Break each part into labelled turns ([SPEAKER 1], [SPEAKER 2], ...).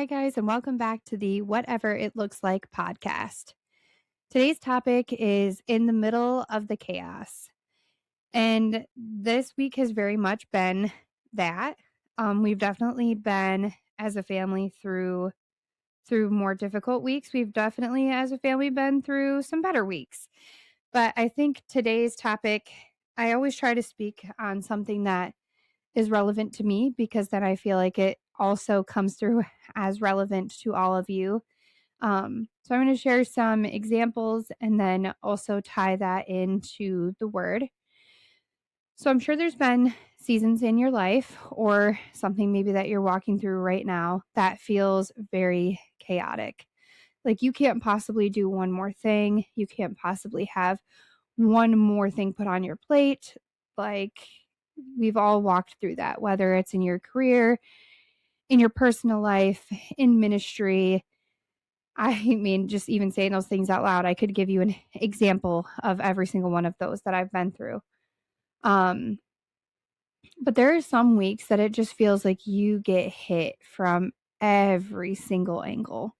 [SPEAKER 1] Hi, guys, and welcome back to the Whatever It Looks Like podcast. Today's topic is in the middle of the chaos. And this week has very much been that. We've definitely been as a family through more difficult weeks. We've definitely as a family been through some better weeks. But I think today's topic, I always try to speak on something that is relevant to me because then I feel like it also comes through as relevant to all of you. So I'm going to share some examples and then also tie that into the word. So I'm sure there's been seasons in your life or something maybe that you're walking through right now that feels very chaotic. Like you can't possibly do one more thing. You can't possibly have one more thing put on your plate. Like we've all walked through that, whether it's in your career, in your personal life, in ministry. I mean, just even saying those things out loud, I could give you an example of every single one of those that I've been through. Um, but there are some weeks that it just feels like you get hit from every single angle.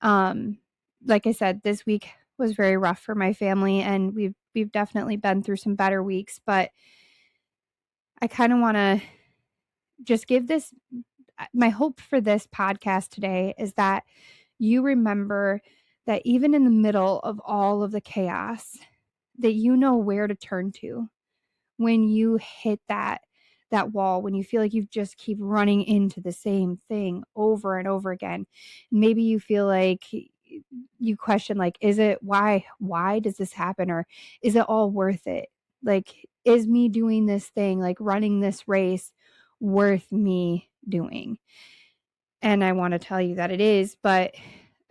[SPEAKER 1] Um, like I said, this week was very rough for my family, and we've definitely been through some better weeks, but I kind of want to just give this my hope for this podcast today is that you remember that even in the middle of all of the chaos, that you know where to turn to when you hit that wall, when you feel like you just keep running into the same thing over and over again. Maybe you feel like you question, like, is it why does this happen, or is it all worth it? Like, is me doing this thing, like running this race, worth me doing? And I want to tell you that it is, but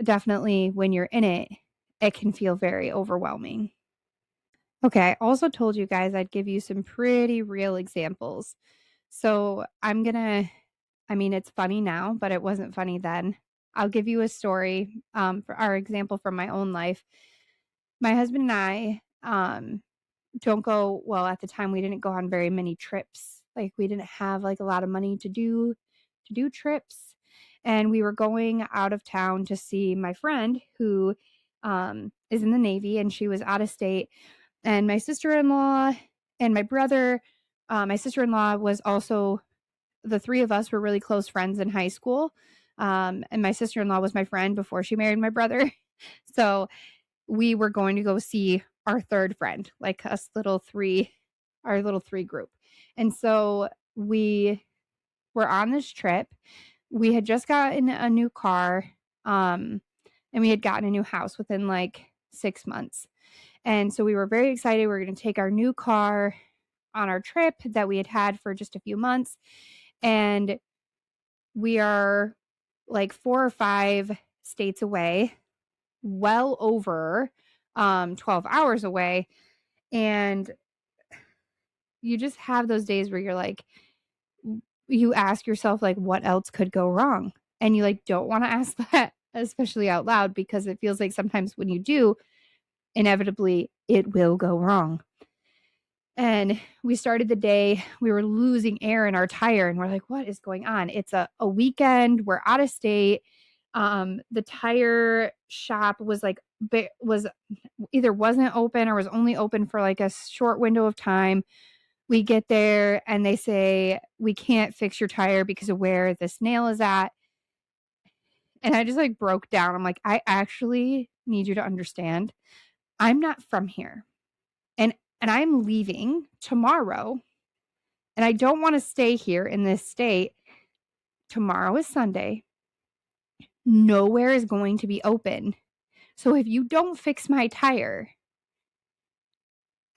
[SPEAKER 1] definitely when you're in it, it can feel very overwhelming. Okay, I also told you guys I'd give you some pretty real examples. So I mean, it's funny now, but it wasn't funny then. I'll give you a story for our example from my own life. My husband and I don't go, well, at the time we didn't go on very many trips. Like we didn't have like a lot of money to do trips. And we were going out of town to see my friend who is in the Navy, and she was out of state. And my sister-in-law and my brother, my sister-in-law was also, the three of us were really close friends in high school. And my sister-in-law was my friend before she married my brother. So we were going to go see our third friend, like our little three group. And so we were on this trip. We had just gotten a new car, and we had gotten a new house within like 6 months. And so we were very excited. We were going to take our new car on our trip that we had had for just a few months. And we are like 4 or 5 states away, well over 12 hours away. And you just have those days where you're like, you ask yourself, like, what else could go wrong? And you like don't want to ask that, especially out loud, because it feels like sometimes when you do, inevitably it will go wrong. And we started the day, we were losing air in our tire, and we're like, what is going on? It's a weekend, we're out of state. The tire shop was like, was either wasn't open or was only open for like a short window of time. We get there and they say, we can't fix your tire because of where this nail is at. And I just like broke down. I'm like, I actually need you to understand. I'm not from here. And I'm leaving tomorrow. And I don't want to stay here in this state. Tomorrow is Sunday. Nowhere is going to be open. So if you don't fix my tire,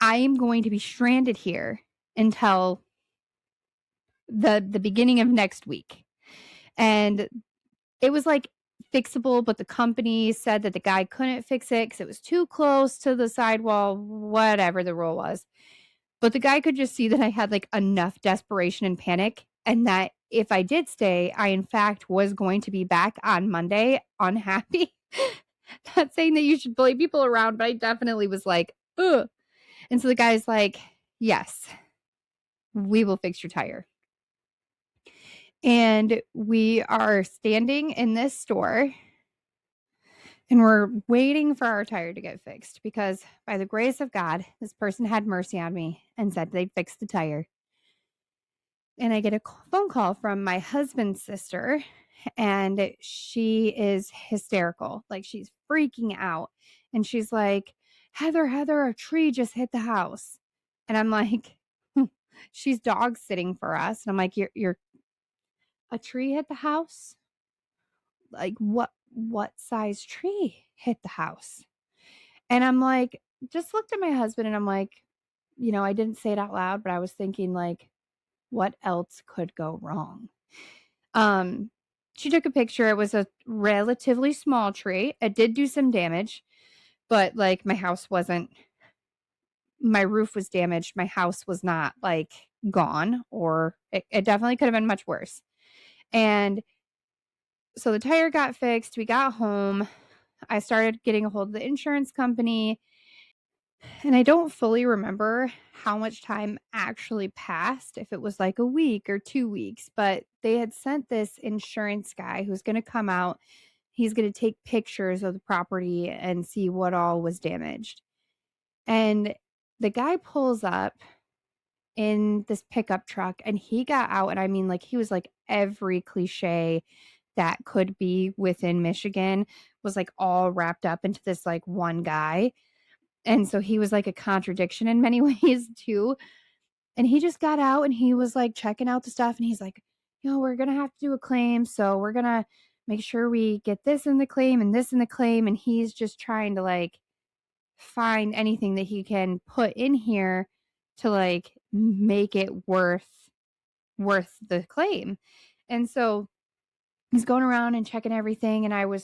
[SPEAKER 1] I am going to be stranded here until the beginning of next week. And it was like fixable, but the company said that the guy couldn't fix it because it was too close to the sidewall, whatever the rule was. But the guy could just see that I had like enough desperation and panic, and that if I did stay, I in fact was going to be back on Monday unhappy. Not saying that you should bully people around, but I definitely was like, ugh. And so the guy's like, yes, we will fix your tire. And we are standing in this store and we're waiting for our tire to get fixed because by the grace of God, this person had mercy on me and said they'd fix the tire. And I get a phone call from my husband's sister, and she is hysterical. Like, she's freaking out. And she's like, Heather, a tree just hit the house. And I'm like, she's dog sitting for us. And I'm like, you're a tree hit the house? Like, what size tree hit the house? And I'm like, just looked at my husband and I'm like, I didn't say it out loud, but I was thinking, like, what else could go wrong? Um, she took a picture. It was a relatively small tree. It did do some damage, but like my roof was damaged. My house was not like gone, or it definitely could have been much worse. And so the tire got fixed. We got home. I started getting a hold of the insurance company. And I don't fully remember how much time actually passed, if it was like a week or 2 weeks, but they had sent this insurance guy who's going to come out. He's going to take pictures of the property and see what all was damaged. And the guy pulls up in this pickup truck and he got out. And I mean, like, he was like every cliche that could be within Michigan was like all wrapped up into this like one guy. And so he was like a contradiction in many ways too. And he just got out and he was like checking out the stuff and he's like, we're going to have to do a claim. So we're going to make sure we get this in the claim and this in the claim. And he's just trying to like find anything that he can put in here to like make it worth the claim. And so he's going around and checking everything. And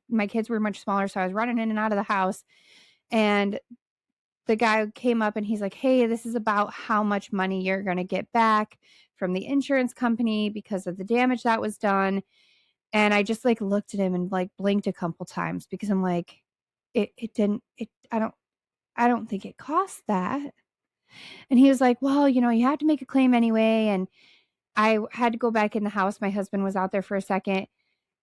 [SPEAKER 1] my kids were much smaller. So I was running in and out of the house. And the guy came up and he's like, hey, this is about how much money you're going to get back from the insurance company because of the damage that was done. And I just like looked at him and like blinked a couple times because I'm like, I don't think it costs that. And he was like, well, you have to make a claim anyway. And I had to go back in the house. My husband was out there for a second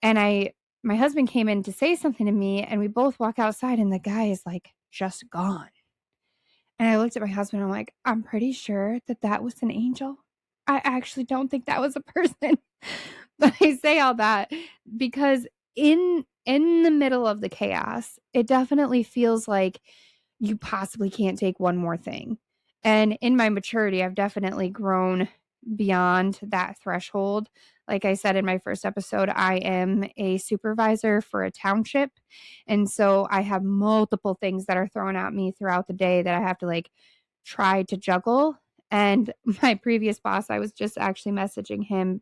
[SPEAKER 1] and my husband came in to say something to me and we both walk outside and the guy is like just gone. And I looked at my husband and I'm like, I'm pretty sure that was an angel. I actually don't think that was a person. But I say all that because in the middle of the chaos, it definitely feels like you possibly can't take one more thing. And in my maturity, I've definitely grown beyond that threshold. Like I said in my first episode, I am a supervisor for a township. And so I have multiple things that are thrown at me throughout the day that I have to like try to juggle. And my previous boss, I was just actually messaging him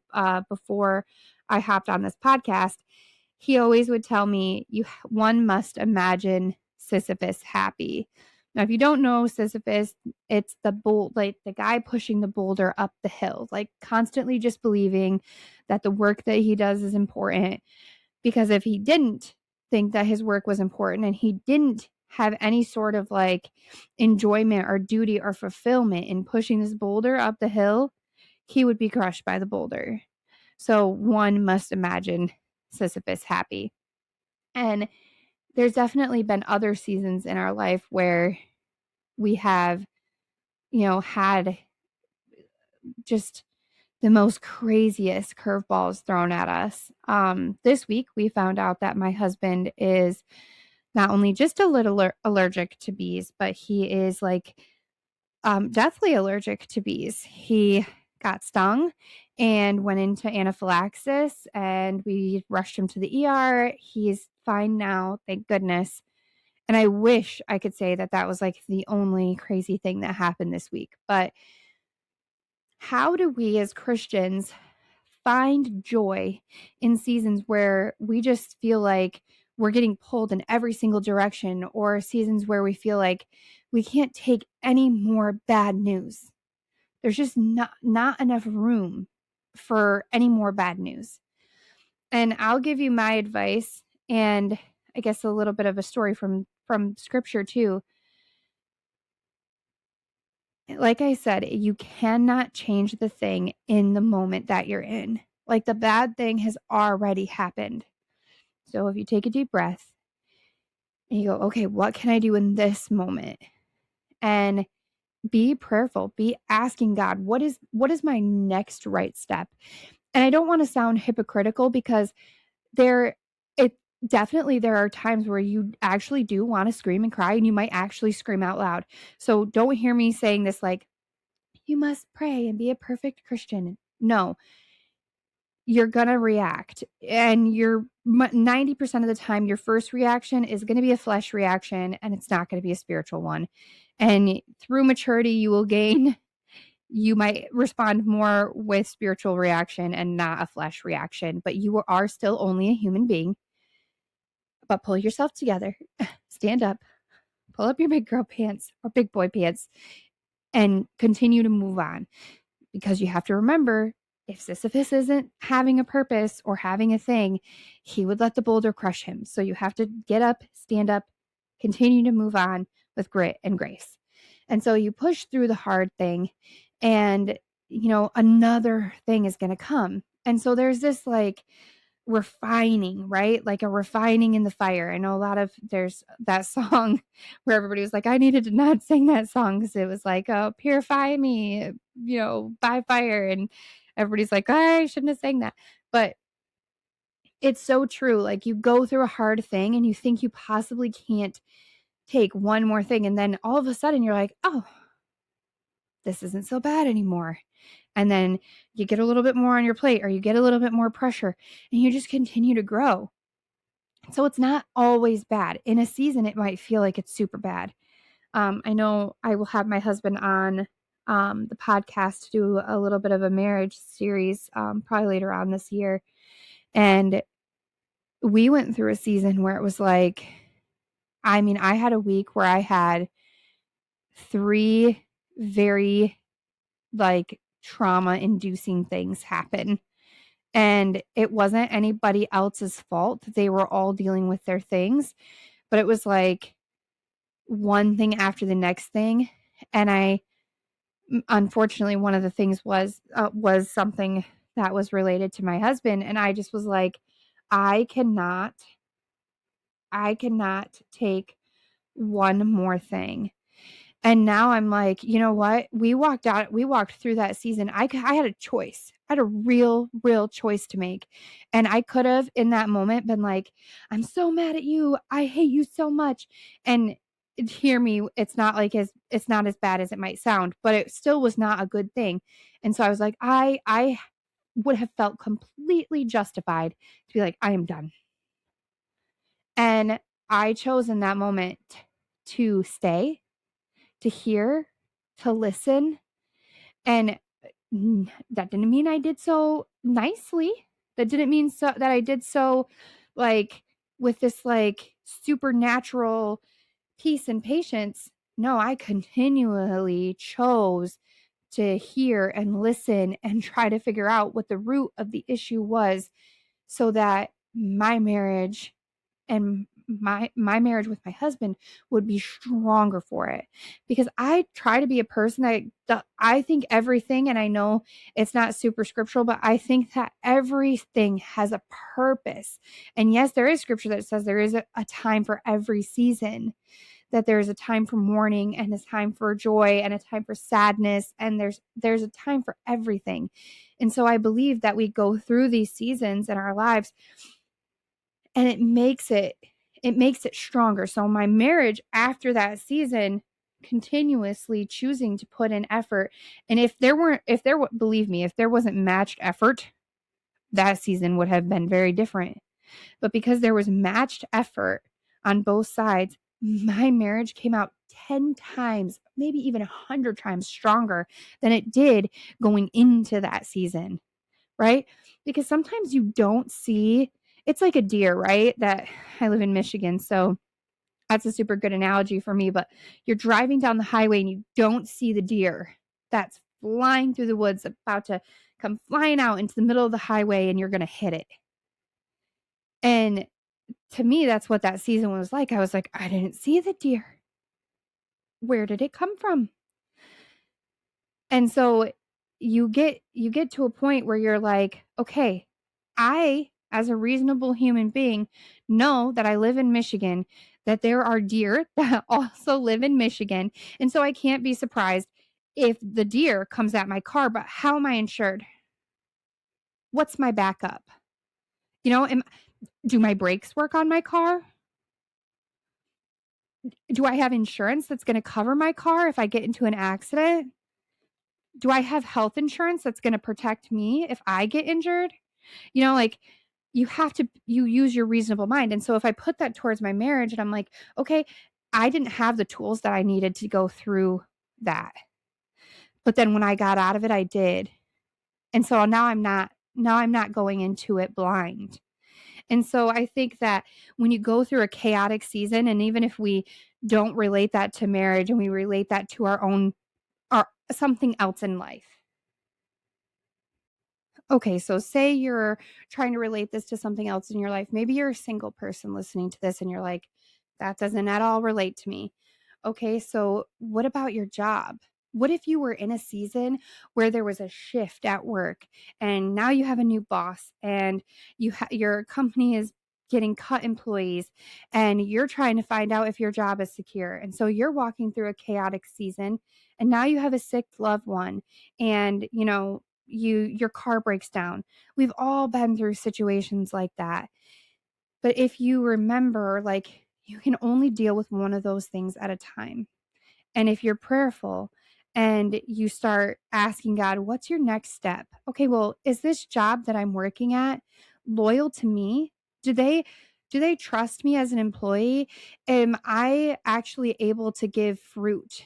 [SPEAKER 1] before I hopped on this podcast. He always would tell me, one must imagine Sisyphus happy. Now, if you don't know Sisyphus, it's like the guy pushing the boulder up the hill, like constantly just believing that the work that he does is important. Because if he didn't think that his work was important and he didn't have any sort of like enjoyment or duty or fulfillment in pushing this boulder up the hill, he would be crushed by the boulder. So one must imagine Sisyphus happy. And there's definitely been other seasons in our life where we have, had just the most craziest curveballs thrown at us. This week, we found out that my husband is not only just a little allergic to bees, but he is like deathly allergic to bees. He got stung and went into anaphylaxis, and we rushed him to the ER. He's fine now, thank goodness. And I wish I could say that was like the only crazy thing that happened this week. But how do we as Christians find joy in seasons where we just feel like we're getting pulled in every single direction, or seasons where we feel like we can't take any more bad news? There's just not enough room for any more bad news. And I'll give you my advice, and I guess a little bit of a story from scripture too. Like I said, you cannot change the thing in the moment that you're in. Like the bad thing has already happened. So if you take a deep breath and you go, okay, what can I do in this moment? And be prayerful, be asking God, what is my next right step? And I don't want to sound hypocritical because there it definitely there are times where you actually do want to scream and cry and you might actually scream out loud. So don't hear me saying this like you must pray and be a perfect Christian. No, you're going to react and you're 90% of the time your first reaction is going to be a flesh reaction and it's not going to be a spiritual one. And through maturity you will gain you might respond more with spiritual reaction and not a flesh reaction, but you are still only a human being. But pull yourself together, stand up, pull up your big girl pants or big boy pants, and continue to move on. Because you have to remember, if Sisyphus isn't having a purpose or having a thing, he would let the boulder crush him. So you have to get up, stand up, continue to move on with grit and grace. And so you push through the hard thing and another thing is going to come. And so there's this like refining, right? Like a refining in the fire. I know there's that song where everybody was like, I needed to not sing that song because it was like, oh, purify me, by fire. And everybody's like, I shouldn't have sang that. But it's so true. Like you go through a hard thing and you think you possibly can't take one more thing. And then all of a sudden you're like, oh, this isn't so bad anymore. And then you get a little bit more on your plate or you get a little bit more pressure and you just continue to grow. So it's not always bad. In a season, it might feel like it's super bad. I know I will have my husband on the podcast to do a little bit of a marriage series probably later on this year. And we went through a season where it was like, I had a week where I had 3 very like trauma inducing things happen. And it wasn't anybody else's fault. They were all dealing with their things, but it was like one thing after the next thing. And unfortunately, one of the things was something that was related to my husband. And I just was like, I cannot, I cannot take one more thing. And now I'm like, you know what? We walked through that season. I had a choice. I had a real choice to make. And I could have in that moment been like, I'm so mad at you. I hate you so much. And hear me, it's not as bad as it might sound, but it still was not a good thing. And so I was like, I would have felt completely justified to be like, I am done. And I chose in that moment to stay, to hear, to listen. And that didn't mean I did so nicely. That didn't mean so that I did so like with this like supernatural peace and patience. No, I continually chose to hear and listen and try to figure out what the root of the issue was so that my marriage and my marriage with my husband would be stronger for it. Because I try to be a person that I think everything, and I know it's not super scriptural, but I think that everything has a purpose. And yes, there is scripture that says there is a time for every season, that there's a time for mourning and a time for joy and a time for sadness, and there's a time for everything. And so I believe that we go through these seasons in our lives and it makes it stronger. So my marriage after that season, continuously choosing to put in effort, and believe me, if there wasn't matched effort, that season would have been very different. But because there was matched effort on both sides, my marriage came out 10 times, maybe even 100 times stronger than it did going into that season, right? Because sometimes you don't see, it's like a deer, right? That I live in Michigan, so that's a super good analogy for me, but you're driving down the highway and you don't see the deer that's flying through the woods, about to come flying out into the middle of the highway, and you're going to hit it. And to me, that's what that season was like. I was like, I didn't see the deer. Where did it come from? And so you get to a point where you're like, okay, I, as a reasonable human being, know that I live in Michigan, that there are deer that also live in Michigan. And so I can't be surprised if the deer comes at my car, but how am I insured? What's my backup? You know, do my brakes work on my car? Do I have insurance that's going to cover my car if I get into an accident? Do I have health insurance that's going to protect me if I get injured? You know, like you use your reasonable mind. And so if I put that towards my marriage and I'm like, okay, I didn't have the tools that I needed to go through that. But then when I got out of it, I did. And so now I'm not going into it blind. And so I think that when you go through a chaotic season, and even if we don't relate that to marriage and we relate that to our own or something else in life. Okay, so say you're trying to relate this to something else in your life. Maybe you're a single person listening to this and you're like, that doesn't at all relate to me. Okay, so what about your job? What if you were in a season where there was a shift at work and now you have a new boss and your company is getting cut employees and you're trying to find out if your job is secure. And so you're walking through a chaotic season and now you have a sick loved one and your car breaks down. We've all been through situations like that. But if you remember, like, you can only deal with one of those things at a time. And if you're prayerful and you start asking God, what's your next step? Okay, well, is this job that I'm working at loyal to me? Do they trust me as an employee? Am I actually able to give fruit?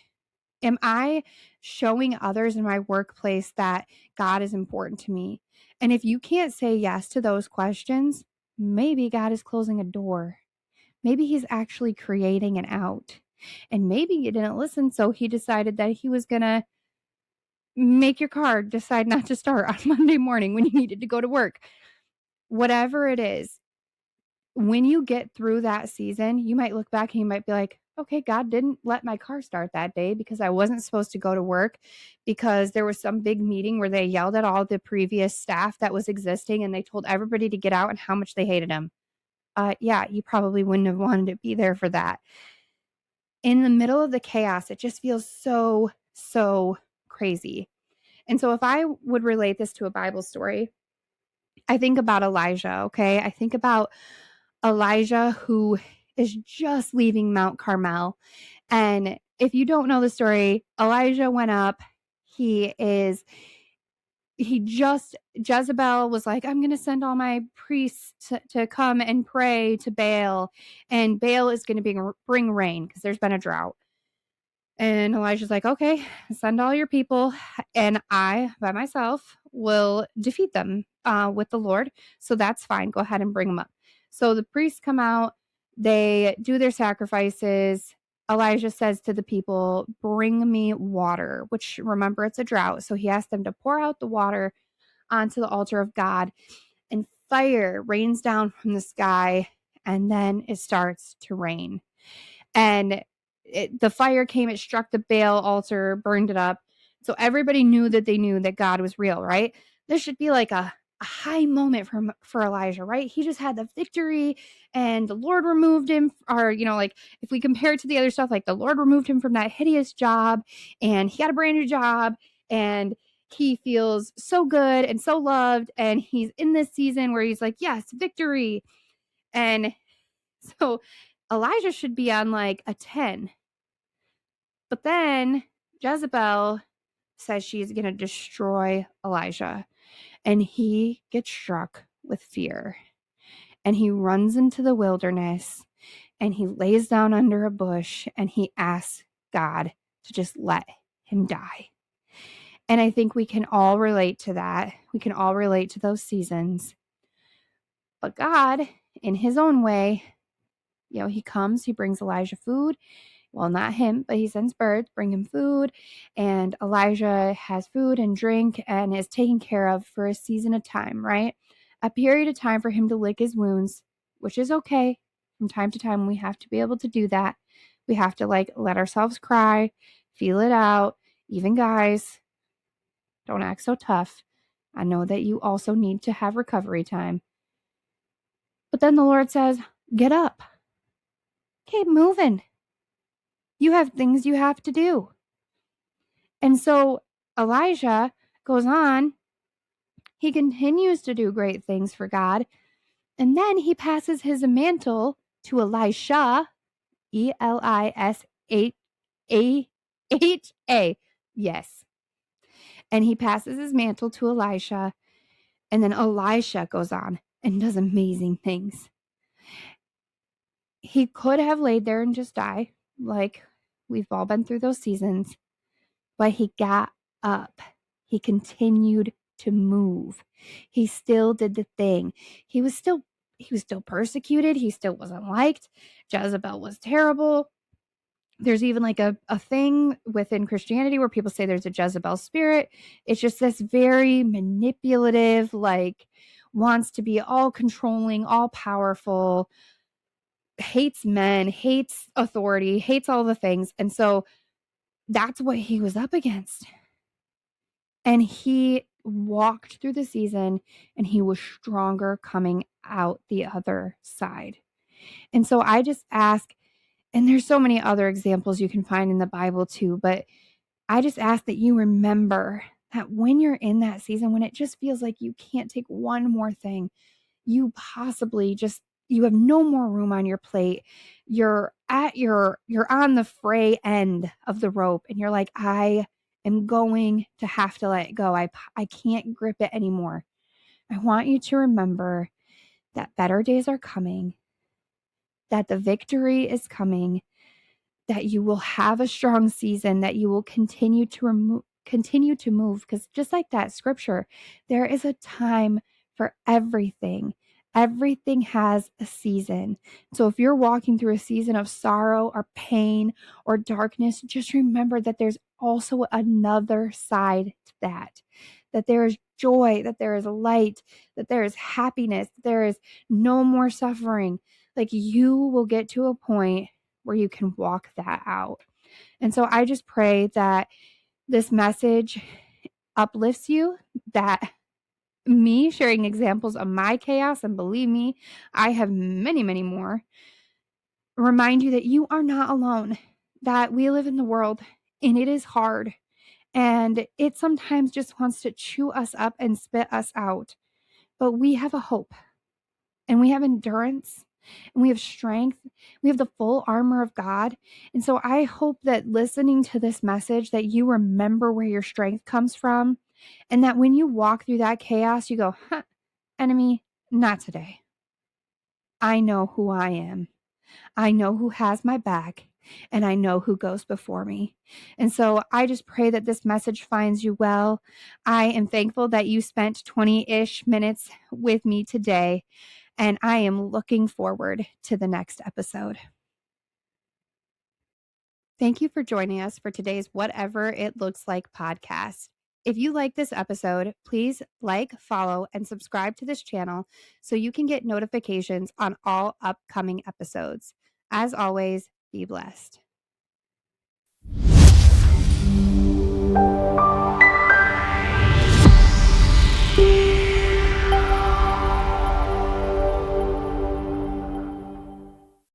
[SPEAKER 1] Am I showing others in my workplace that God is important to me? And if you can't say yes to those questions, maybe God is closing a door. Maybe he's actually creating an out. And maybe you didn't listen, so he decided that he was going to make your car decide not to start on Monday morning when you needed to go to work. Whatever it is, when you get through that season, you might look back and you might be like, okay, God didn't let my car start that day because I wasn't supposed to go to work because there was some big meeting where they yelled at all the previous staff that was existing and they told everybody to get out and how much they hated him. Yeah, you probably wouldn't have wanted to be there for that. In the middle of the chaos, it just feels so, so crazy. And so if I would relate this to a Bible story, I think about Elijah, okay? I think about Elijah who is just leaving Mount Carmel. And if you don't know the story, Elijah went up. Jezebel was like, I'm going to send all my priests to come and pray to Baal. And Baal is going to bring rain because there's been a drought. And Elijah's like, okay, send all your people, and I, by myself, will defeat them with the Lord. So that's fine. Go ahead and bring them up. So the priests come out, they do their sacrifices. Elijah says to the people, bring me water, which remember, it's a drought. So he asked them to pour out the water onto the altar of God, and fire rains down from the sky, and then it starts to rain. And the fire came, it struck the Baal altar, burned it up. So everybody knew that God was real, right? This should be like a high moment for Elijah, right? He just had the victory and the Lord removed him, or, like if we compare it to the other stuff, like the Lord removed him from that hideous job and he got a brand new job and he feels so good and so loved. And he's in this season where he's like, yes, victory. And so Elijah should be on like a 10. But then Jezebel says she's going to destroy Elijah. And he gets struck with fear. And he runs into the wilderness and he lays down under a bush and he asks God to just let him die. And I think we can all relate to that. We can all relate to those seasons. But God, in his own way, he comes, he brings Elijah food. Well, not him, but he sends birds, bring him food. And Elijah has food and drink and is taken care of for a season of time, right? A period of time for him to lick his wounds, which is okay. From time to time, we have to be able to do that. We have to let ourselves cry, feel it out. Even guys, Don't act so tough. I know that you also need to have recovery time. But then the Lord says, get up. Keep moving. You have things you have to do. And so Elijah goes on. He continues to do great things for God. And then he passes his mantle to Elisha, Elisha. Yes. And he passes his mantle to Elisha. And then Elisha goes on and does amazing things. He could have laid there and just died, like we've all been through those seasons, but he got up. He continued to move. He still did the thing. He was still persecuted. He still wasn't liked. Jezebel was terrible. There's even like a thing within Christianity where people say there's a Jezebel spirit. It's just this very manipulative, like wants to be all controlling, all powerful, hates men, hates authority, hates all the things. And so that's what he was up against. And he walked through the season and he was stronger coming out the other side. And so I just ask, and there's so many other examples you can find in the Bible too, but I just ask that you remember that when you're in that season, when it just feels like you can't take one more thing, you possibly just, you have no more room on your plate. You're on the fray end of the rope and you're like, I am going to have to let it go. I can't grip it anymore. I want you to remember that better days are coming, that the victory is coming, that you will have a strong season, that you will continue to move, because just like that scripture, there is a time for everything. Everything has a season. So if you're walking through a season of sorrow or pain or darkness, just remember that there's also another side to that there is joy, that there is light, that there is happiness, that there is no more suffering. Like you will get to a point where you can walk that out. And so I just pray that this message uplifts you, that me sharing examples of my chaos, and believe me, I have many, many more, remind you that you are not alone, that we live in the world and it is hard and it sometimes just wants to chew us up and spit us out. But we have a hope and we have endurance and we have strength. We have the full armor of God. And so I hope that listening to this message, that you remember where your strength comes from, and that when you walk through that chaos, you go, enemy, not today. I know who I am. I know who has my back, and I know who goes before me. And so I just pray that this message finds you well. I am thankful that you spent 20-ish minutes with me today, and I am looking forward to the next episode. Thank you for joining us for today's Whatever It Looks Like podcast. If you like this episode, please like, follow, and subscribe to this channel so you can get notifications on all upcoming episodes. As always, be blessed.